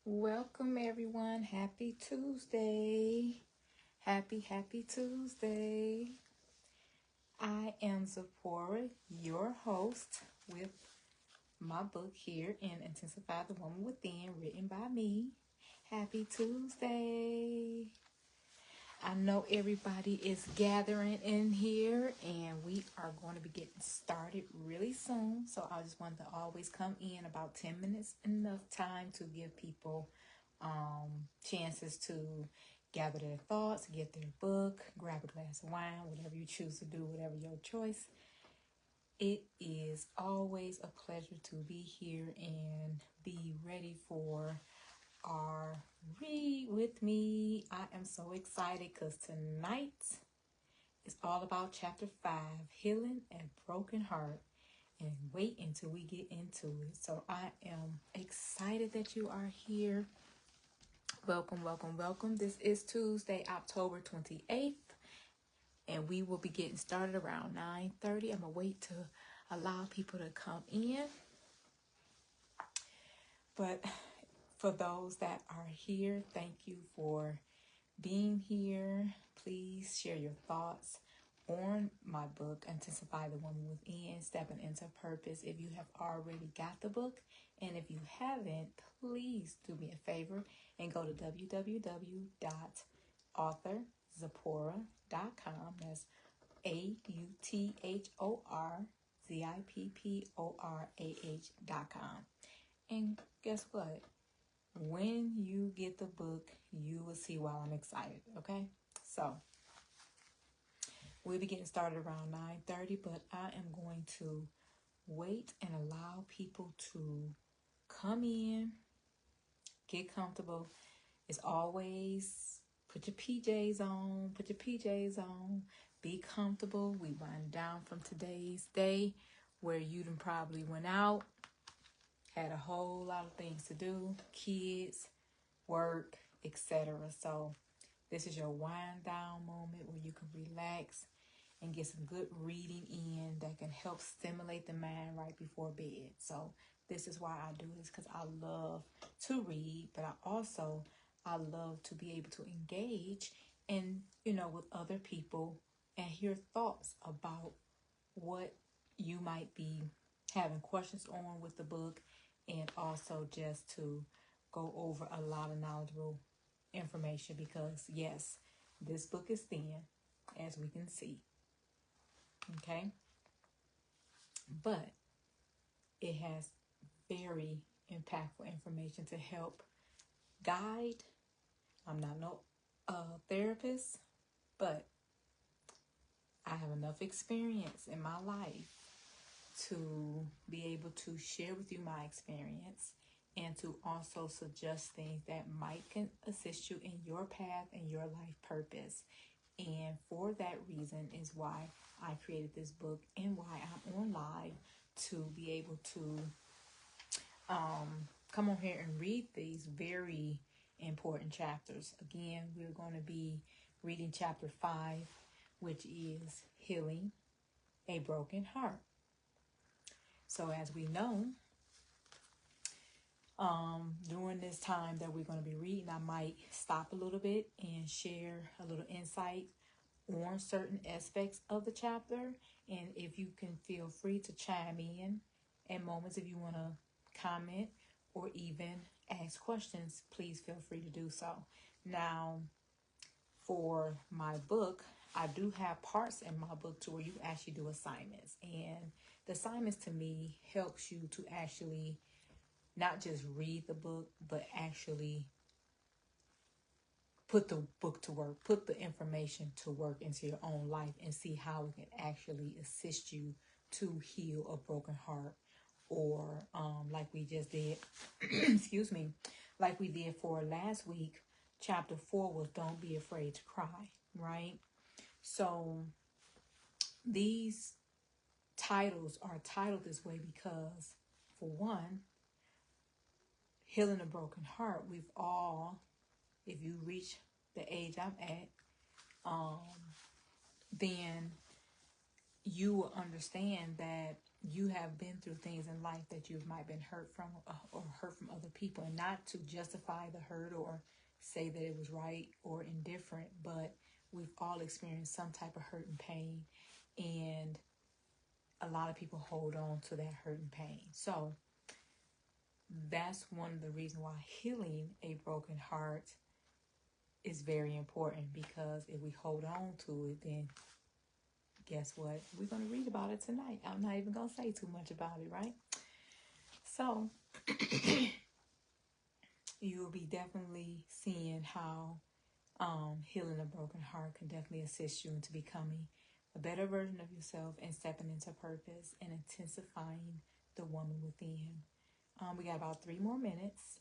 Welcome everyone. Happy Tuesday. Happy Tuesday. I am Zipporah, your host, with my book here in Intensify the Woman Within, written by me. Happy Tuesday. I know everybody is gathering in here and we are going to be getting started really soon. So I just wanted to always come in about 10 minutes, enough time to give people chances to gather their thoughts, get their book, grab a glass of wine, whatever you choose to do, whatever your choice. It is always a pleasure to be here and be ready for our read with me. I am so excited because tonight is all about chapter 5, Healing a Broken Heart. And wait until we get into it. So I am excited that you are here. Welcome. This is Tuesday, October 28th. And we will be getting started around 9:30. I'm going to wait to allow people to come in. But for those that are here, thank you for being here. Please share your thoughts on my book, Intensify the Woman Within, Stepping into Purpose, if you have already got the book. And if you haven't, please do me a favor and go to www.authorZipporah.com. That's AUTHORZIPPORAH.com. And guess what? When you get the book, you will see why I'm excited, okay? So, we'll be getting started around 9:30, but I am going to wait and allow people to come in, get comfortable. As always, put your PJs on, be comfortable. We wind down from today's day where you done probably went out, had a whole lot of things to do, kids, work, etc. So this is your wind down moment where you can relax and get some good reading in that can help stimulate the mind right before bed. So this is why I do this, because I love to read, but I love to be able to engage and, with other people and hear thoughts about what you might be having questions on with the book, and also just to go over a lot of knowledgeable information, because yes, this book is thin, as we can see, okay, but it has very impactful information to help guide. I'm not no therapist, but I have enough experience in my life to be able to share with you my experience and to also suggest things that might can assist you in your path and your life purpose. And for that reason is why I created this book and why I'm on live, to be able to come on here and read these very important chapters. Again, we're going to be reading chapter 5, which is Healing a Broken Heart. So as we know, during this time that we're going to be reading, I might stop a little bit and share a little insight on certain aspects of the chapter. And if you can, feel free to chime in at moments. If you want to comment or even ask questions, please feel free to do so. Now, for my book, I do have parts in my book to where you actually do assignments. And the assignments to me helps you to actually not just read the book, but actually put the book to work, put the information to work into your own life and see how it can actually assist you to heal a broken heart. Or like we just did, excuse me, like we did for last week, chapter 4 was Don't Be Afraid to Cry, right? So these titles are titled this way because, for one, healing a broken heart, we've all, if you reach the age I'm at, then you will understand that you have been through things in life that you might have been hurt from or hurt from other people, and not to justify the hurt or say that it was right or indifferent, but we've all experienced some type of hurt and pain, and a lot of people hold on to that hurt and pain. So that's one of the reasons why healing a broken heart is very important, because if we hold on to it, then guess what? We're going to read about it tonight. I'm not even going to say too much about it, right? So you'll be definitely seeing how healing a broken heart can definitely assist you into becoming a better version of yourself and stepping into purpose and intensifying the woman within. We got about 3 more minutes.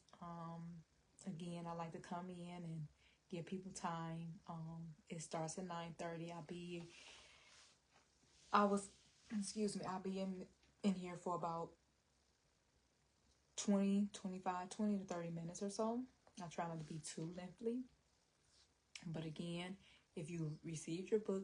Again, I like to come in and give people time. It starts at 9:30. I'll be in here for about 20 to 30 minutes or so. I try not to be too lengthy. But again, if you received your book,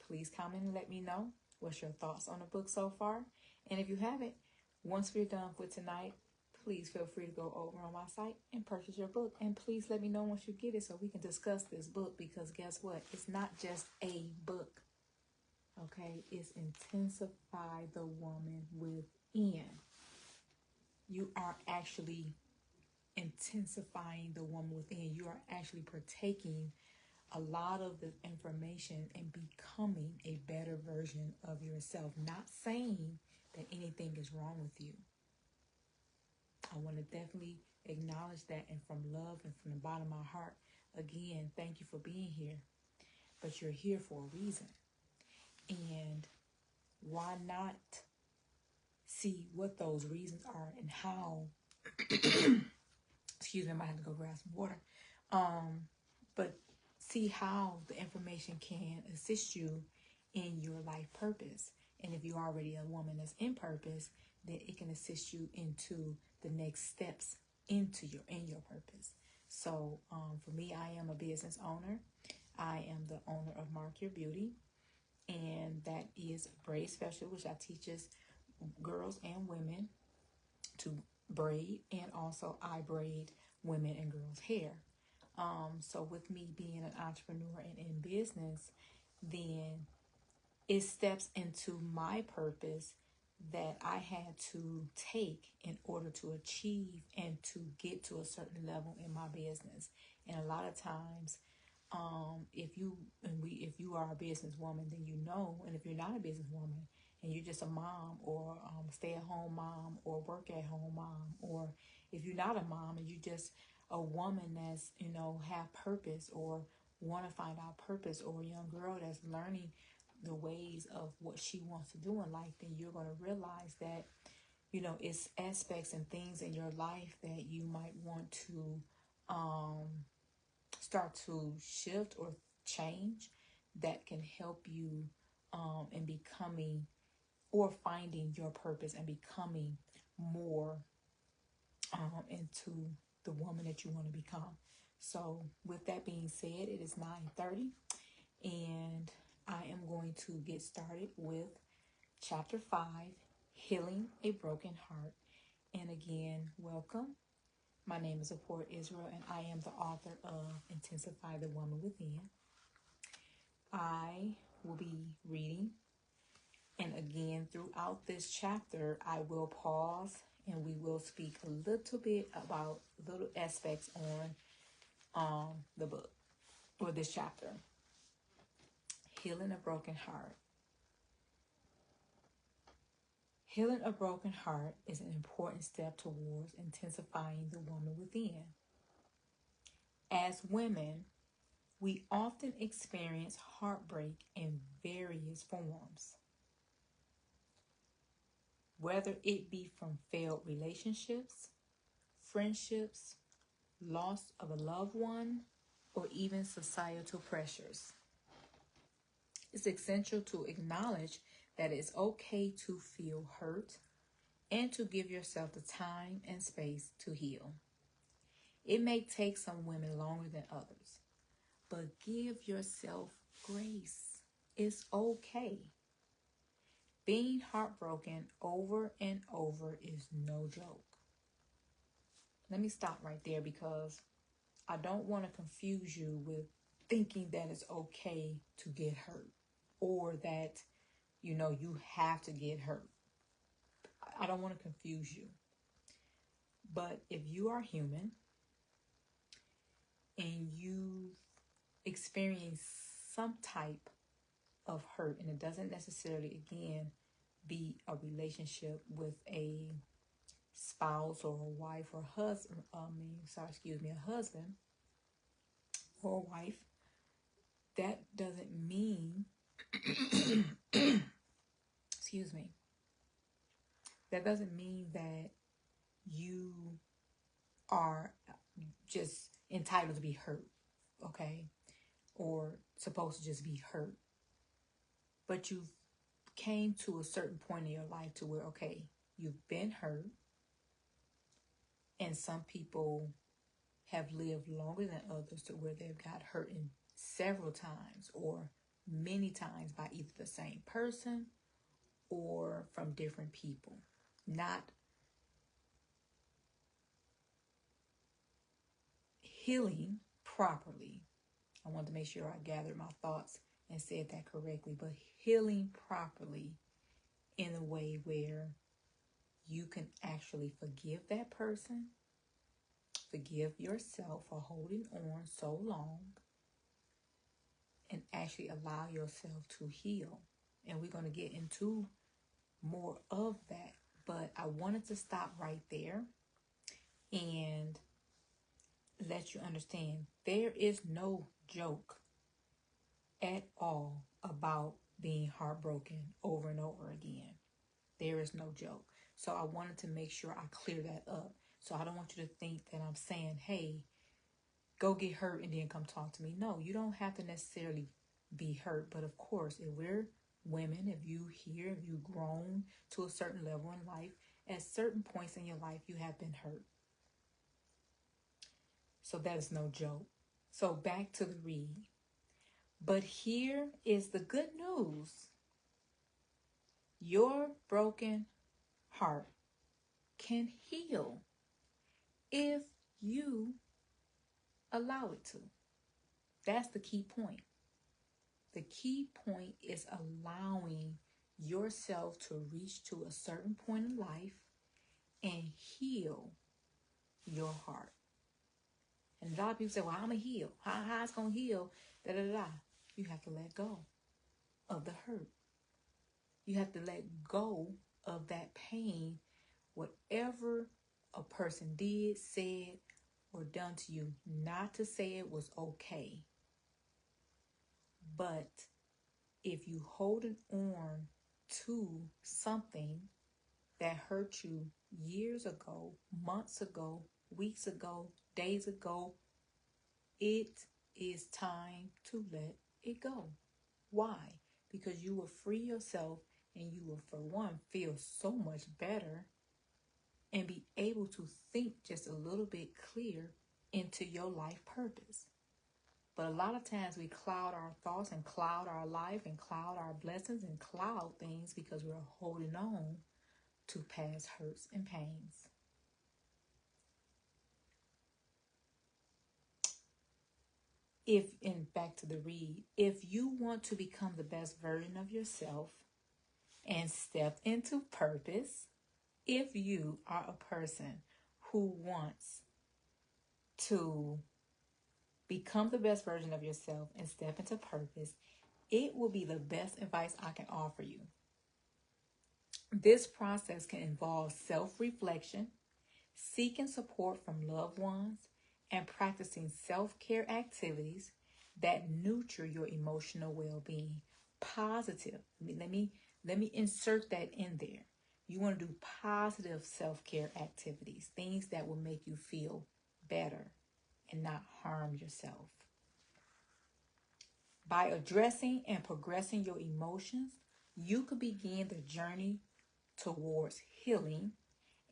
please comment and let me know what's your thoughts on the book so far. And if you haven't, once we're done for tonight, please feel free to go over on my site and purchase your book. And please let me know once you get it so we can discuss this book, because guess what? It's not just a book. Okay? It's Intensify the Woman Within. You are actually intensifying the woman within. You are actually partaking a lot of the information and becoming a better version of yourself. Not saying that anything is wrong with you. I want to definitely acknowledge that, and from love and from the bottom of my heart, again, thank you for being here. But you're here for a reason. And why not see what those reasons are and how excuse me, I might have to go grab some water. But see how the information can assist you in your life purpose. And if you're already a woman that's in purpose, then it can assist you into the next steps into your purpose. So for me, I am a business owner. I am the owner of Mark Your Beauty, and that is a braid special, which I teaches girls and women to braid, and also I braid women and girls' hair. So with me being an entrepreneur and in business, then it steps into my purpose that I had to take in order to achieve and to get to a certain level in my business. And a lot of times, if you are a businesswoman, then you know. And if you're not a businesswoman and you're just a mom, or stay-at-home mom, or work-at-home mom, or if you're not a mom and you're just a woman that's have purpose or want to find out purpose, or a young girl that's learning the ways of what she wants to do in life, then you're going to realize that it's aspects and things in your life that you might want to start to shift or change that can help you in becoming or finding your purpose and becoming more into the woman that you want to become. So with that being said, it is 9:30, and I am going to get started with Chapter 5, Healing a Broken Heart. And again, welcome. My name is Support Israel, and I am the author of Intensify the Woman Within. I will be reading, and again, throughout this chapter, I will pause and we will speak a little bit about little aspects on the book or this chapter. Healing a Broken Heart. Healing a broken heart is an important step towards intensifying the woman within. As women, we often experience heartbreak in various forms, whether it be from failed relationships, friendships, loss of a loved one, or even societal pressures. It's essential to acknowledge that it's okay to feel hurt and to give yourself the time and space to heal. It may take some women longer than others, but give yourself grace. It's okay. Being heartbroken over and over is no joke. Let me stop right there because I don't want to confuse you with thinking that it's okay to get hurt or that, you have to get hurt. I don't want to confuse you. But if you are human and you experience some type of hurt, and it doesn't necessarily, again, be a relationship with a spouse or a wife or husband, a husband or a wife, that doesn't mean, excuse me, that doesn't mean that you are just entitled to be hurt, okay? Or supposed to just be hurt. But you came to a certain point in your life to where, okay, you've been hurt, and some people have lived longer than others to where they've got hurt in several times or many times by either the same person or from different people. Not healing properly. I wanted to make sure I gathered my thoughts and said that correctly, but healing properly in a way where you can actually forgive that person, forgive yourself for holding on so long, and actually allow yourself to heal. And we're going to get into more of that. But I wanted to stop right there and let you understand there is no joke at all about being heartbroken over and over again. There is no joke. So I wanted to make sure I clear that up. So I don't want you to think that I'm saying, hey, go get hurt and then come talk to me. No, you don't have to necessarily be hurt. But of course, if we're women, if you've grown to a certain level in life, at certain points in your life, you have been hurt. So that is no joke. So back to the read. But here is the good news. Your broken heart can heal if you allow it to. That's the key point. The key point is allowing yourself to reach to a certain point in life and heal your heart. And a lot of people say, well, I'm going to heal. How it's going to heal? You have to let go of the hurt. You have to let go of that pain. Whatever a person did, said, or done to you, not to say it was okay. But if you holding on to something that hurt you years ago, months ago, weeks ago, days ago, it is time to let it go. Why? Because you will free yourself and you will, for one, feel so much better and be able to think just a little bit clear into your life purpose. But a lot of times we cloud our thoughts and cloud our life and cloud our blessings and cloud things because we're holding on to past hurts and pains. Back to the read, if you want to become the best version of yourself and step into purpose, if you are a person who wants to become the best version of yourself and step into purpose, it will be the best advice I can offer you. This process can involve self-reflection, seeking support from loved ones, and practicing self-care activities that nurture your emotional well-being. Positive. Let me insert that in there. You want to do positive self-care activities, things that will make you feel better and not harm yourself. By addressing and progressing your emotions, you could begin the journey towards healing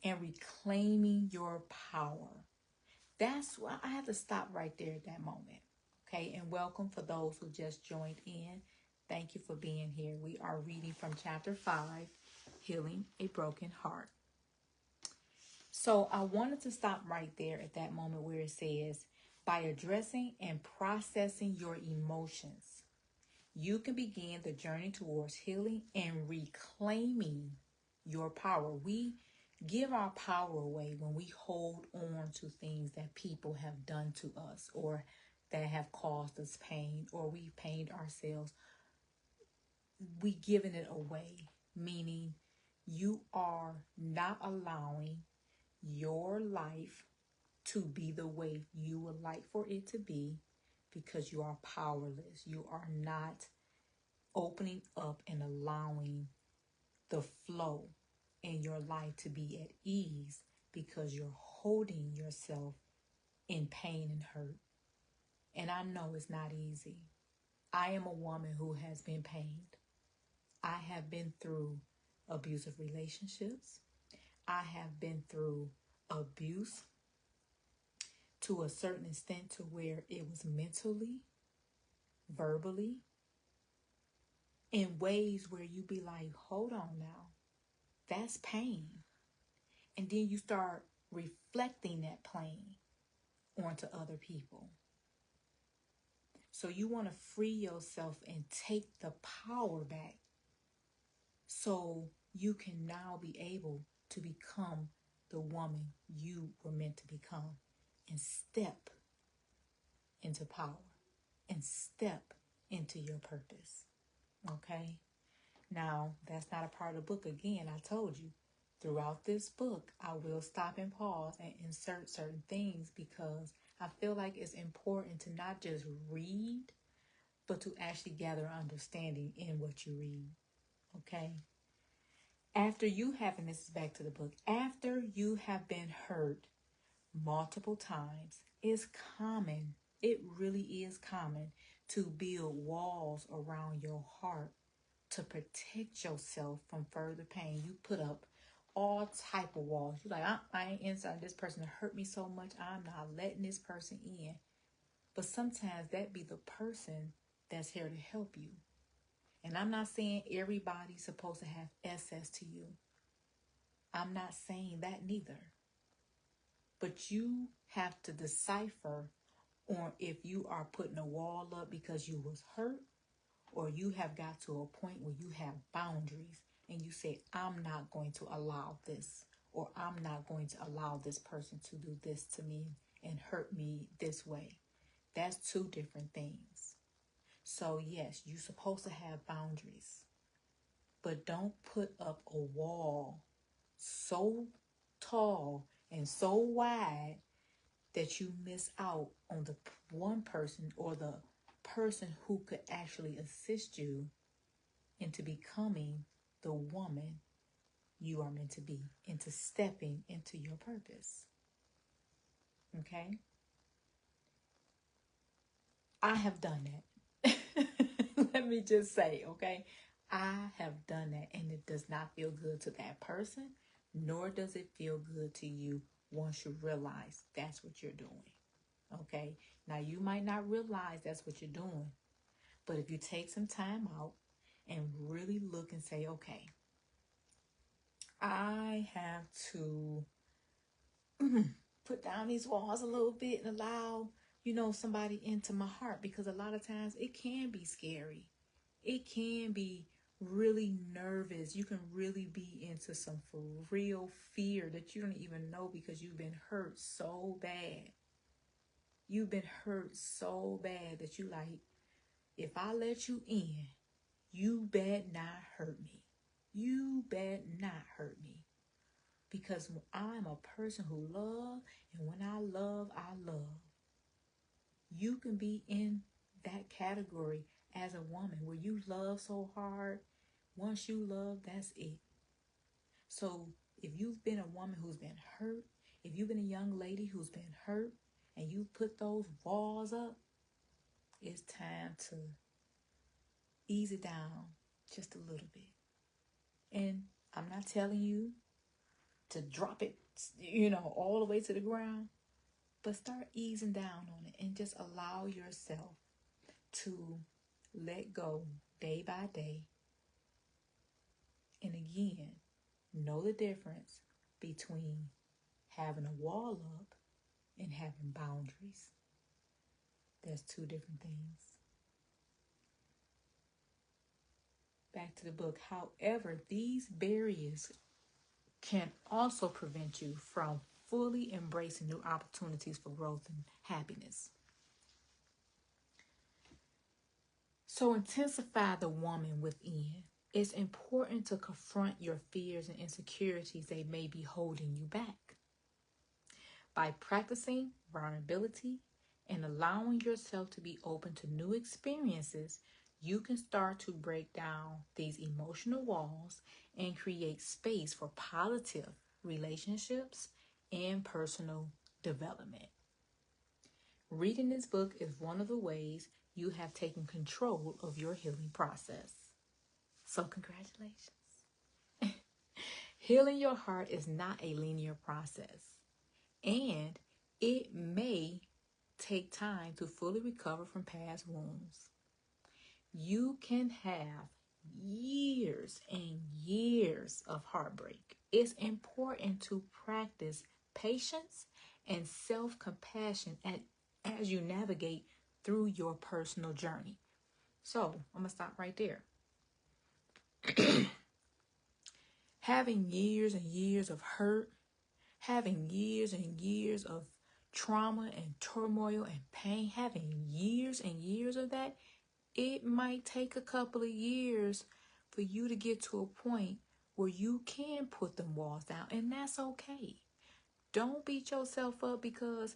and reclaiming your power. That's why I have to stop right there at that moment. Okay, and welcome for those who just joined in. Thank you for being here. We are reading from chapter 5, Healing a Broken Heart. So I wanted to stop right there at that moment where it says, by addressing and processing your emotions, you can begin the journey towards healing and reclaiming your power. We give our power away when we hold on to things that people have done to us or that have caused us pain, or we've pained ourselves. We giving it away, meaning you are not allowing your life to be the way you would like for it to be, because you are powerless. You are not opening up and allowing the flow in your life to be at ease, because you're holding yourself in pain and hurt. And I know it's not easy. I am a woman who has been pained. I have been through abusive relationships. I have been through abuse to a certain extent to where it was mentally, verbally, in ways where you be like, hold on now, that's pain. And then you start reflecting that pain onto other people. So you want to free yourself and take the power back, so you can now be able to become the woman you were meant to become, and step into power and step into your purpose. Okay? Now, that's not a part of the book. Again, I told you, throughout this book, I will stop and pause and insert certain things, because I feel like it's important to not just read, but to actually gather understanding in what you read. Okay? After you have, and this is back to the book, after you have been hurt multiple times, it's common, it really is common, to build walls around your heart to protect yourself from further pain. You put up all type of walls. You're like, I ain't inside this person hurt me so much, I'm not letting this person in. But sometimes that be the person that's here to help you. And I'm not saying everybody's supposed to have access to you. I'm not saying that neither. But you have to decipher on if you are putting a wall up because you was hurt, or you have got to a point where you have boundaries and you say, I'm not going to allow this, or I'm not going to allow this person to do this to me and hurt me this way. That's two different things. So yes, you're supposed to have boundaries, but don't put up a wall so tall and so wide that you miss out on the one person or the person who could actually assist you into becoming the woman you are meant to be, into stepping into your purpose. Okay? I have done that. Let me just say, okay? I have done that, and it does not feel good to that person, nor does it feel good to you once you realize that's what you're doing. Okay? Now, you might not realize that's what you're doing, but if you take some time out and really look and say, okay, I have to put down these walls a little bit and allow, somebody into my heart, because a lot of times it can be scary. It can be really nervous. You can really be into some for real fear that you don't even know, because you've been hurt so bad. You've been hurt so bad that you like, if I let you in, you bet not hurt me. You bet not hurt me. Because I'm a person who loves, and when I love, I love. You can be in that category as a woman where you love so hard. Once you love, that's it. So if you've been a woman who's been hurt, if you've been a young lady who's been hurt, and you put those walls up, it's time to ease it down just a little bit. And I'm not telling you to drop it, all the way to the ground, but start easing down on it and just allow yourself to let go, day by day. And again, know the difference between having a wall up and having boundaries. There's two different things. Back to the book. However, these barriers can also prevent you from fully embracing new opportunities for growth and happiness. So intensify the woman within. It's important to confront your fears and insecurities that may be holding you back. By practicing vulnerability and allowing yourself to be open to new experiences, you can start to break down these emotional walls and create space for positive relationships and personal development. Reading this book is one of the ways you have taken control of your healing process. So congratulations. Healing your heart is not a linear process, and it may take time to fully recover from past wounds. You can have years and years of heartbreak. It's important to practice patience and self-compassion as you navigate through your personal journey. So I'm going to stop right there. Having years and years of hurt, having years and years of trauma and turmoil and pain, having years and years of that, it might take a couple of years for you to get to a point where you can put them walls down, and that's okay. Don't beat yourself up because,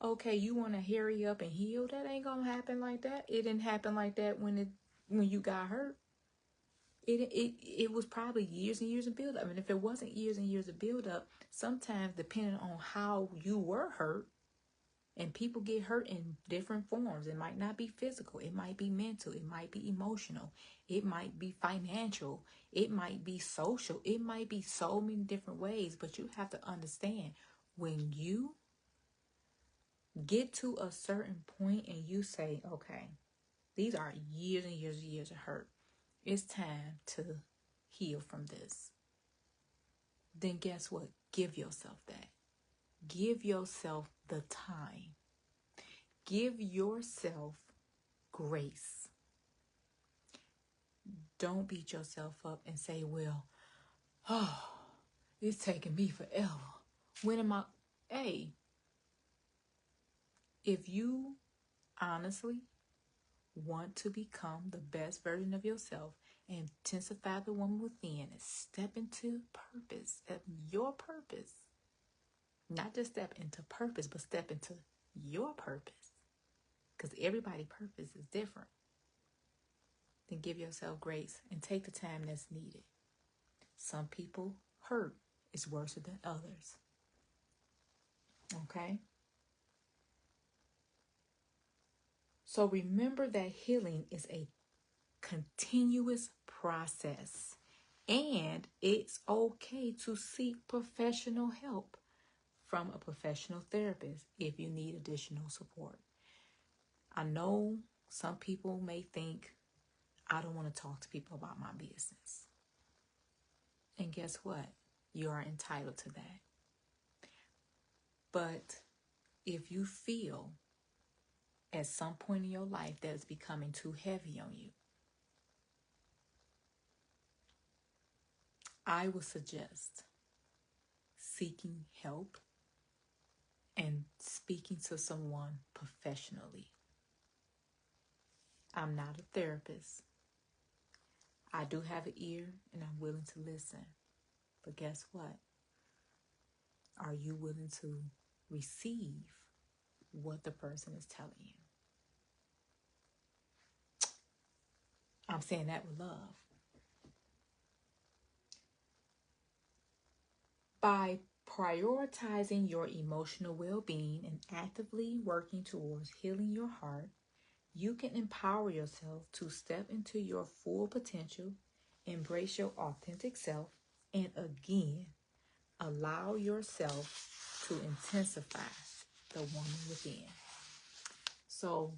okay, you want to hurry up and heal. That ain't gonna happen like that. It didn't happen like that when you got hurt. It was probably years and years of build up. And if it wasn't years and years of build up, sometimes depending on how you were hurt, and people get hurt in different forms. It might not be physical. It might be mental. It might be emotional. It might be financial. It might be social. It might be so many different ways. But you have to understand, when you get to a certain point and you say, okay, these are years and years and years of hurt. It's time to heal from this. Then guess what? Give yourself that. Give yourself the time. Give yourself grace. Don't beat yourself up and say, well, it's taking me forever. When am I? Hey, if you honestly want to become the best version of yourself, intensify the woman within, and step into purpose, your purpose. Not just step into purpose, but step into your purpose. Because everybody's purpose is different. Then give yourself grace and take the time that's needed. Some people hurt is worse than others. Okay? So remember that healing is a continuous process. And it's okay to seek professional help from a professional therapist if you need additional support. I know some people may think, I don't want to talk to people about my business. And guess what? You are entitled to that. But if you feel at some point in your life that it's becoming too heavy on you, I would suggest seeking help and speaking to someone professionally. I'm not a therapist. I do have an ear and I'm willing to listen. But guess what? Are you willing to receive what the person is telling you? I'm saying that with love. By prioritizing your emotional well-being and actively working towards healing your heart, you can empower yourself to step into your full potential, embrace your authentic self, and again, allow yourself to intensify the woman within. So,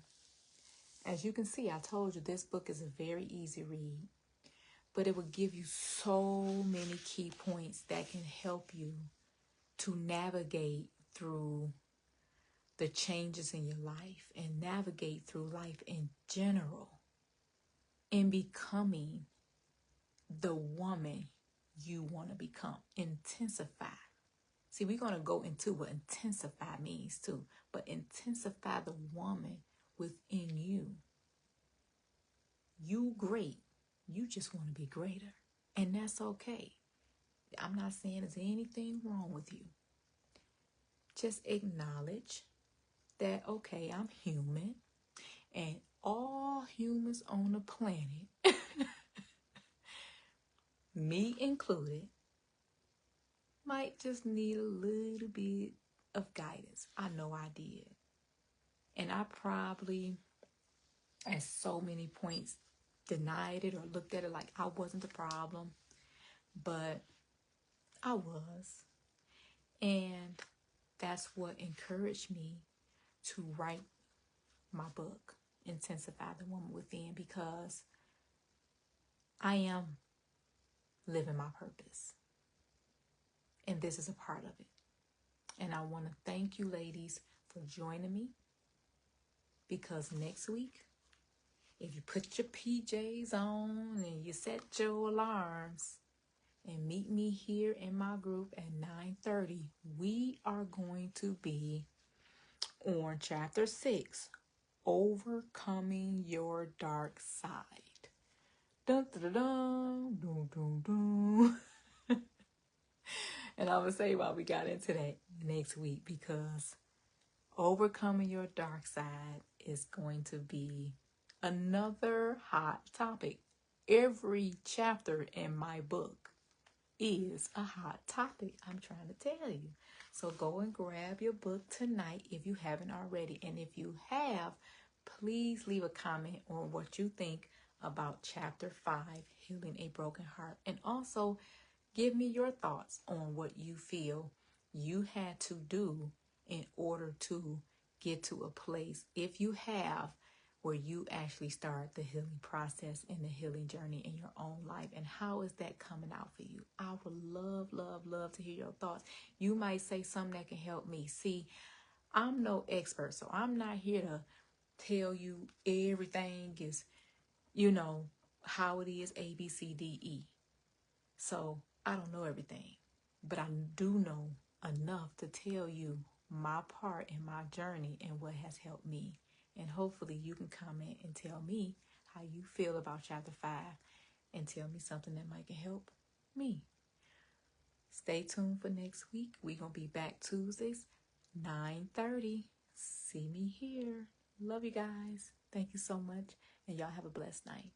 As you can see, I told you this book is a very easy read, but it will give you so many key points that can help you to navigate through the changes in your life and navigate through life in general in becoming the woman you want to become. Intensify. See, we're going to go into what intensify means too, but intensify the woman within you. You great. You just want to be greater. And that's okay. I'm not saying there's anything wrong with you. Just acknowledge that, okay, I'm human, and all humans on the planet, me included, might just need a little bit of guidance. I know I did. And I probably, at so many points, denied it or looked at it like I wasn't the problem. But I was. And that's what encouraged me to write my book, Intensify the Woman Within, because I am living my purpose. And this is a part of it. And I want to thank you, ladies, for joining me, because next week, if you put your PJs on and you set your alarms and meet me here in my group at 9:30, we are going to be on chapter 6, Overcoming Your Dark Side. Dun, dun, dun, dun, dun, dun, dun. And I'm going to say why we got into that next week, because overcoming your dark side is going to be another hot topic. Every chapter in my book is a hot topic, I'm trying to tell you. So go and grab your book tonight if you haven't already. And if you have, please leave a comment on what you think about chapter 5, Healing a Broken Heart. And also give me your thoughts on what you feel you had to do in order to get to a place, if you have, where you actually start the healing process and the healing journey in your own life. And how is that coming out for you? I would love, love, love to hear your thoughts. You might say something that can help me. See, I'm no expert, so I'm not here to tell you everything is, how it is, A, B, C, D, E. So I don't know everything, but I do know enough to tell you my part in my journey and what has helped me. And hopefully you can comment and tell me how you feel about chapter 5 and tell me something that might help me. Stay tuned for next week. We're going to be back Tuesdays, 9:30. See me here. Love you guys. Thank you so much. And y'all have a blessed night.